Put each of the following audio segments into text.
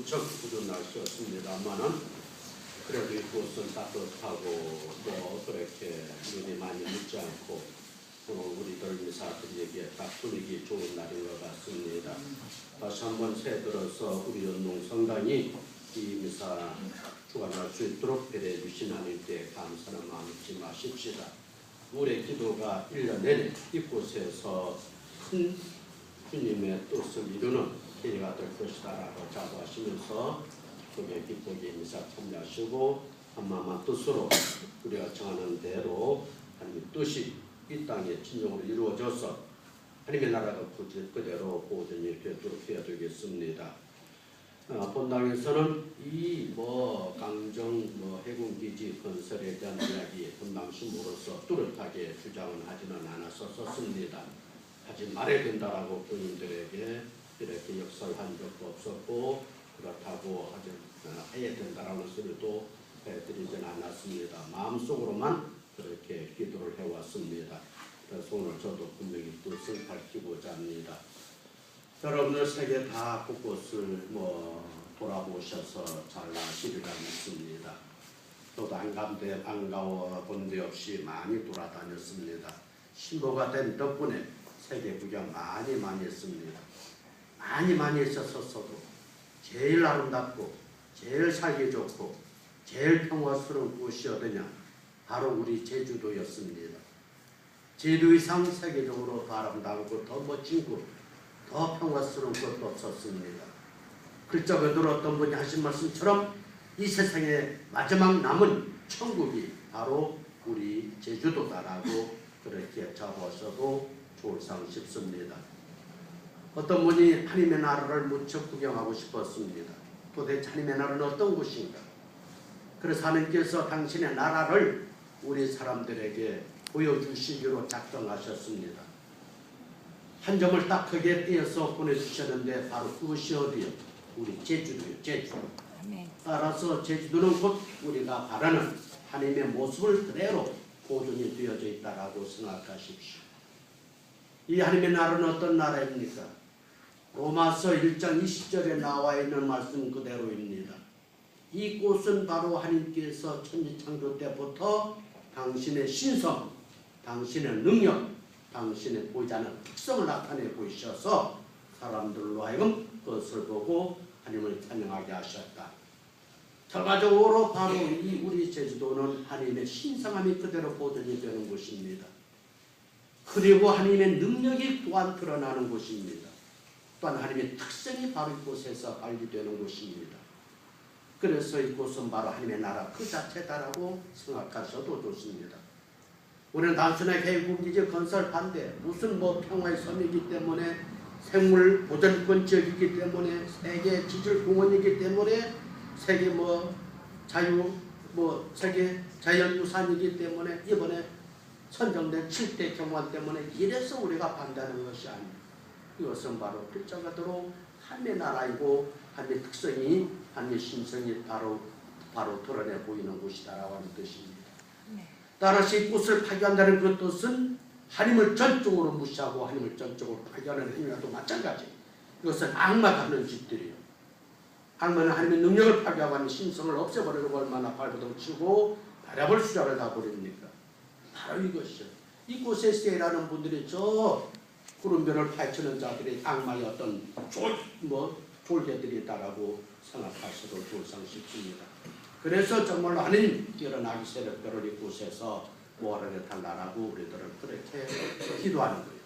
무척 구른 날씨였습니다만은 그래도 이곳은 따뜻하고 또 그렇게 눈이 많이 묻지 않고 우리들 미사들에게 딱 분위기 좋은 날인 것 같습니다. 다시 한번 새들어서 우리 연농성당이 이 미사 주관할 수 있도록 배려해 주신 하나님께 감사의 마음 잊지 마십시다. 우리의 기도가 1년 내내 이곳에서 큰 주님의 뜻을 이루는 기회가 될 것이다 라고 자부하시면서 그의 기쁘게 미사 참여하시고 한마음한 뜻으로 우리가 정하는 대로 하나님의 뜻이 이 땅에 진정으로 이루어져서 하나님의 나라가 그대로 보존이 되도록 해야 되겠습니다. 본당에서는 이 강정 해군기지 건설에 대한 이야기 본당 신부로서 뚜렷하게 주장은 하지는 않았었습니다. 하지 말아야 된다라고 본인들에게 이렇게 역설한 적도 없었고 그렇다고 해야 된다라는 소리도 해드리진 않았습니다. 마음속으로만 그렇게 기도를 해왔습니다. 그래서 오늘 저도 분명히 뜻을 밝히고자 합니다. 여러분들 세계 다 곳곳을 돌아보셔서 잘 아시리라 믿습니다. 저도 안가워 본 데 없이 많이 돌아다녔습니다. 신부가 된 덕분에 세계 구경 많이 했습니다. 많이 했었어도 제일 아름답고 제일 살기 좋고 제일 평화스러운 곳이 어디냐? 바로 우리 제주도였습니다. 제주 이상 세계적으로 더 아름다우고 더 멋진 곳, 더 평화스러운 곳도 없었습니다. 글쩍 들었던 분이 하신 말씀처럼 이 세상에 마지막 남은 천국이 바로 우리 제주도다라고 그렇게 잡아서도 좋을상 싶습니다. 어떤 분이 하나님의 나라를 무척 구경하고 싶었습니다. 도대체 하나님의 나라는 어떤 곳인가? 그래서 하나님께서 당신의 나라를 우리 사람들에게 보여주시기로 작정하셨습니다. 한 점을 딱 크게 띄어서 보내주셨는데 바로 그것이 어디요? 우리 제주도요. 제주. 따라서 제주도는 곧 우리가 바라는 하나님의 모습을 그대로 보존이 되어져 있다고 생각하십시오. 이 하나님의 나라는 어떤 나라입니까? 로마서 1장 20절에 나와 있는 말씀 그대로입니다. 이곳은 바로 하나님께서 천지창조 때부터 당신의 신성, 당신의 능력, 당신의 보이지 않는 특성을 나타내고 있어서 사람들로 하여금 그것을 보고 하나님을 찬양하게 하셨다. 결과적으로 바로 이 우리 제주도는 하나님의 신성함이 그대로 보존이 되는 곳입니다. 그리고 하나님의 능력이 또한 드러나는 곳입니다. 또한 하나님의 특성이 바로 이곳에서 발휘되는 곳입니다. 그래서 이곳은 바로 하나님의 나라 그 자체다라고 생각하셔도 좋습니다. 우리는 단순하게 해군기지 건설 반대, 무슨 평화의 섬이기 때문에 생물 보존권 지역이기 때문에 세계 지질공원이기 때문에 세계 세계 자연유산이기 때문에 이번에 선정된 7대 경관 때문에 이래서 우리가 반대하는 것이 아닙니다. 이것은 바로 글자가대로 하나님의 나라이고 하나님의 특성이 하나님의 신성이 바로 드러내 보이는 곳이다라고 하는 뜻입니다. 따라서 이곳을 파괴한다는 그 뜻은 하나님을 전적으로 무시하고 하나님을 전적으로 파괴하는 행위와도 마찬가지. 이것은 악마가 하는 짓들이에요. 악마는 하나님의 능력을 파괴하고 하는 신성을 없애버리려고 얼마나 발버둥치고 바라볼 수작을 다 버립니까? 바로 이것이요. 이곳에서 일하는 분들이 저 구름별을 파헤치는 자들이 악마의 어떤 졸개들이다라고 생각하셔도 좋을상 싶습니다. 그래서 정말로 하나님 일어나기 세력별을 이곳에서 모아내 달라고 우리들은 그렇게 기도하는 거예요.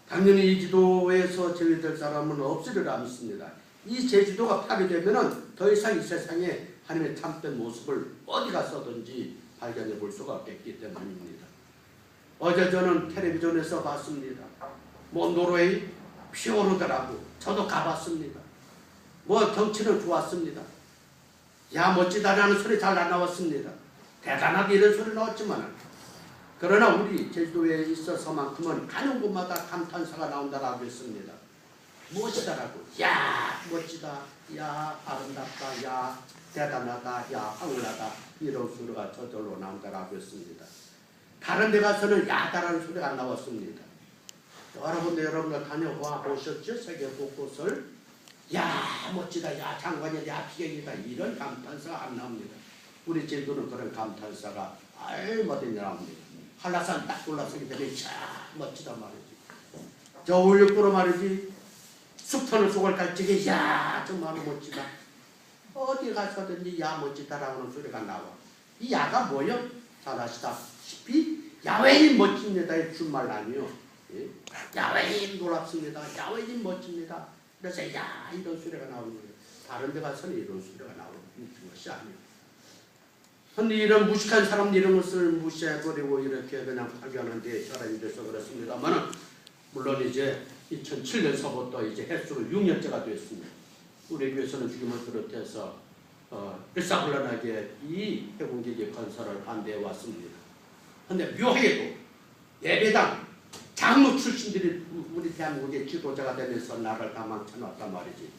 당연히 이 기도에서 제외될 사람은 없으리라 믿습니다. 이 제주도가 파괴되면 더 이상 이 세상에 하나님의 참된 모습을 어디 가서든지 발견해 볼 수가 없겠기 때문입니다. 어제 저는 텔레비전에서 봤습니다. 노르웨이 피오르더라고. 저도 가봤습니다. 경치는 좋았습니다. 야 멋지다라는 소리 잘 안 나왔습니다. 대단하게 이런 소리 나왔지만 그러나 우리 제주도에 있어서만큼은 가는 곳마다 감탄사가 나온다라고 했습니다. 무엇이다라고. 야 멋지다. 야 아름답다. 야 대단하다. 야 황홀하다. 이런 소리가 저절로 나온다라고 했습니다. 다른 데 가서는 야다라는 소리가 안 나왔습니다. 여러분들 다녀와 보셨죠? 세계 곳곳을. 야 멋지다, 야 장관이다, 야 비경이다, 이런 감탄사가 안 나옵니다. 우리 제주는 그런 감탄사가 얼마든지 나옵니다. 한라산 딱 올라서기 때문에 참 멋지다 말이지. 저 올육도로 말이지, 숲터는 속을 갈 적에 야 정말 멋지다. 어디 가서든지 야 멋지다라고 하는 소리가 나와. 이 야가 뭐요? 잘 아시다시피 야외인 멋집니다의 준말 아니요. 예? 야외인 놀랍습니다. 야외인 멋집니다. 그래서 야 이런 소리가 나오는 거예요. 다른 데 가서는 이런 소리가 나오는 것이 아니에요. 근데 이런 무식한 사람 이런 것을 무시해버리고 이렇게 그냥 파괴하는데 혈안이 돼서 그렇습니다만은, 물론 이제 2007년서부터 이제 횟수를 6년째가 됐습니다. 우리 교회에서는 죽임을 비롯해서 일사불란하게 이 해군기지 건설을 반대해 왔습니다. 그런데 묘하게도 예배당 장로 출신들이 우리 대한민국의 지도자가 되면서 나를 다 망쳐놨단 말이지.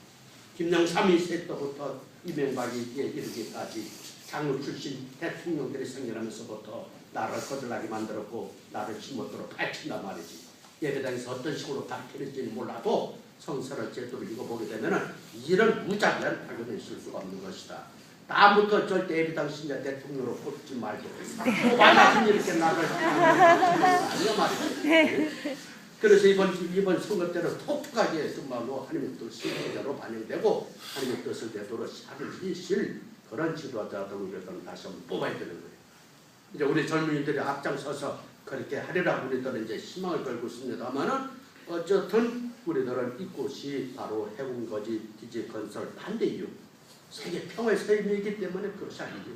김영삼이 있을 때부터 이명박이 이르기까지 장로 출신 대통령들이 생겨나면서부터 나를 거들나게 만들었고 나를 지못대로 밝힌단 말이지. 예배당에서 어떤 식으로 밝힐지 몰라도 성서를 제대로 읽어보게 되면 이런 무자비한 파괴는 있을 수가 없는 것이다. 다음부터 절대 예배당 신자 대통령으로 뽑지 말고 또 만나면 이렇게 나를 아니야 말이지. 그래서 이번 선거 때는 독특하게 정말로 하나님의 뜻이 제대로 반영되고 하나님의 뜻을 되도록 살으실 그런 지도자들을 우리들은 다시 한번 뽑아야 되는 거예요. 이제 우리 젊은이들이 앞장서서 그렇게 하리라 우리들은 이제 희망을 걸고 있습니다만은, 어쨌든 우리들은 이곳이 바로 해군거지 기지 건설 반대 이유, 세계 평화의 삶이기 때문에 그것이 아니죠.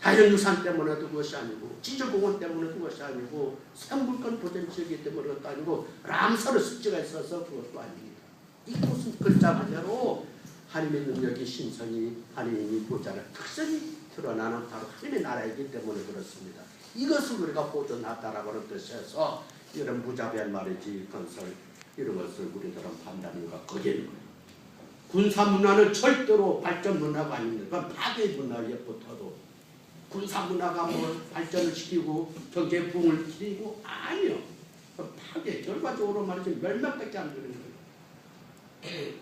자연유산 때문에도 그것이 아니고, 지질공원 때문에도 그것이 아니고, 생물권 보전지역이기 때문에 그것도 아니고, 람서르 습지가 있어서 그것도 아닙니다. 이곳은 글자 그대로 하나님의 능력이 신성이 하나님이 보좌는 특성이 드러나는 바로 하나님의 나라이기 때문에 그렇습니다. 이것을 우리가 보존하다라고 하는 뜻에서 이런 무자비한 말이지 건설 이런 것을 우리들은 판단과 거기에 있는 거예요. 군사문화는 절대로 발전문화가 아닙니다. 그건 파괴 문화에 붙어도 군사문화가 뭐 발전을 시키고 경제 부흥을 시키고 아니요. 파괴 결과적으로 말이지 멸망밖에 안 되는 거예요.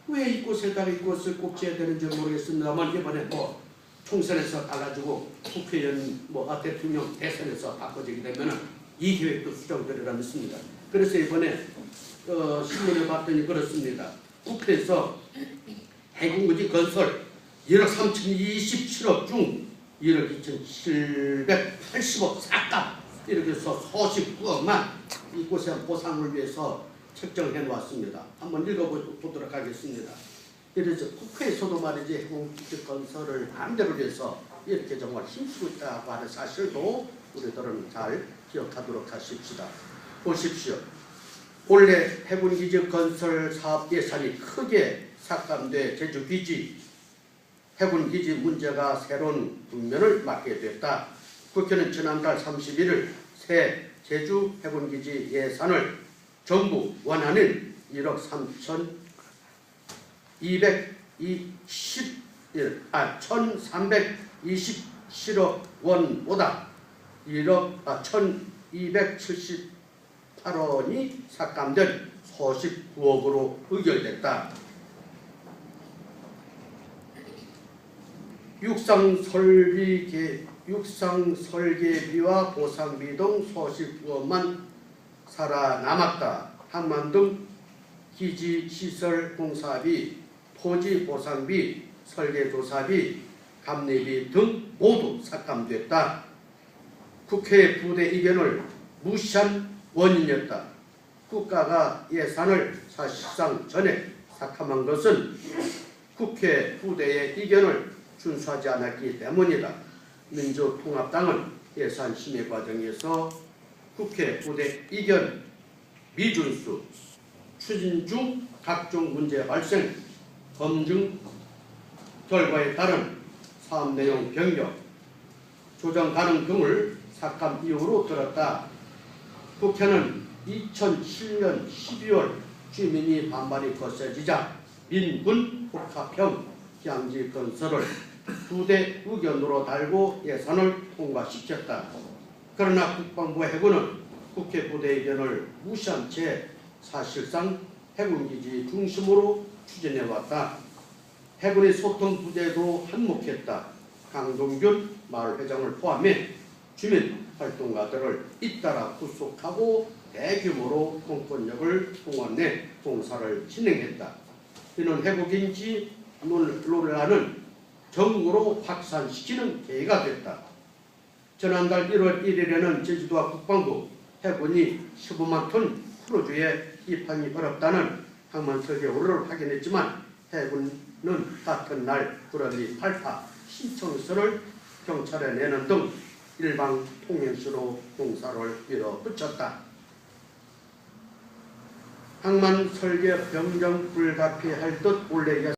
왜 이곳에다가 이곳을 꼭 지어야 되는지 모르겠습니다만 이번에 뭐 총선에서 달라지고 국회의원 대통령 대선에서 바꿔지게 되면 이 계획도 수정되리라 믿습니다. 그래서 이번에 신문을 봤더니 그렇습니다. 국회에서 해군기지 건설 1억 3,027억 중 1억 2,780억 싹값 이렇게 해서 49억만 이곳에 보상을 위해서 책정해 놓았습니다. 한번 읽어보도록 하겠습니다. 그래서 국회에서도 말이지 해군기지 건설을 반대로 해서 이렇게 정말 힘쓰고 있다고 하는 사실도 우리들은 잘 기억하도록 하십시다. 보십시오. 본래 해군기지 건설 사업 예산이 크게 삭감돼 제주기지 해군기지 문제가 새로운 국면을 맞게 됐다. 국회는 지난달 31일 새 제주 해군기지 예산을 정부 원하는 1억 1,327억 원보다 1,278원이 삭감된 49억으로 의결됐다. 육상설계비와 보상비 등 49억만 살아남았다. 항만 등 기지시설 공사비, 토지보상비, 설계조사비, 감리비 등 모두 삭감됐다. 국회 부대 의견을 무시한 원인이었다. 국가가 예산을 사실상 전액 삭감한 것은 국회 부대의 의견을 준수하지 않았기 때문이다. 민주통합당은 예산 심의 과정에서 국회 부대 의견 미준수, 추진 중 각종 문제 발생, 검증 결과에 따른 사업 내용 변경, 조정 가능 등을 삭감 이유로 들었다. 국회는 2007년 12월 주민이 반발이 거세지자 민군 복합형 기항지 건설을 부대 의견으로 달고 예산을 통과시켰다. 그러나 국방부 해군은 국회 부대 의견을 무시한 채 사실상 해군기지 중심으로 추진해왔다. 해군의 소통 부대도 한몫했다. 강동균 마을회장을 포함해 주민 활동가들을 잇따라 구속하고 대규모로 공권력을 동원해 공사를 진행했다. 이는 해국인지 논란을 전국으로 확산시키는 계기가 됐다. 지난달 1월 1일에는 제주도와 국방부 해군이 15만 톤 크루즈에 입항이 어렵다는 항만 설계 오류를 확인했지만 해군은 같은 날 구러기 8파 신청서를 경찰에 내는 등 일방 통행수로 공사를 밀어붙였다. 항만 설계 변경 불가피할 듯 원래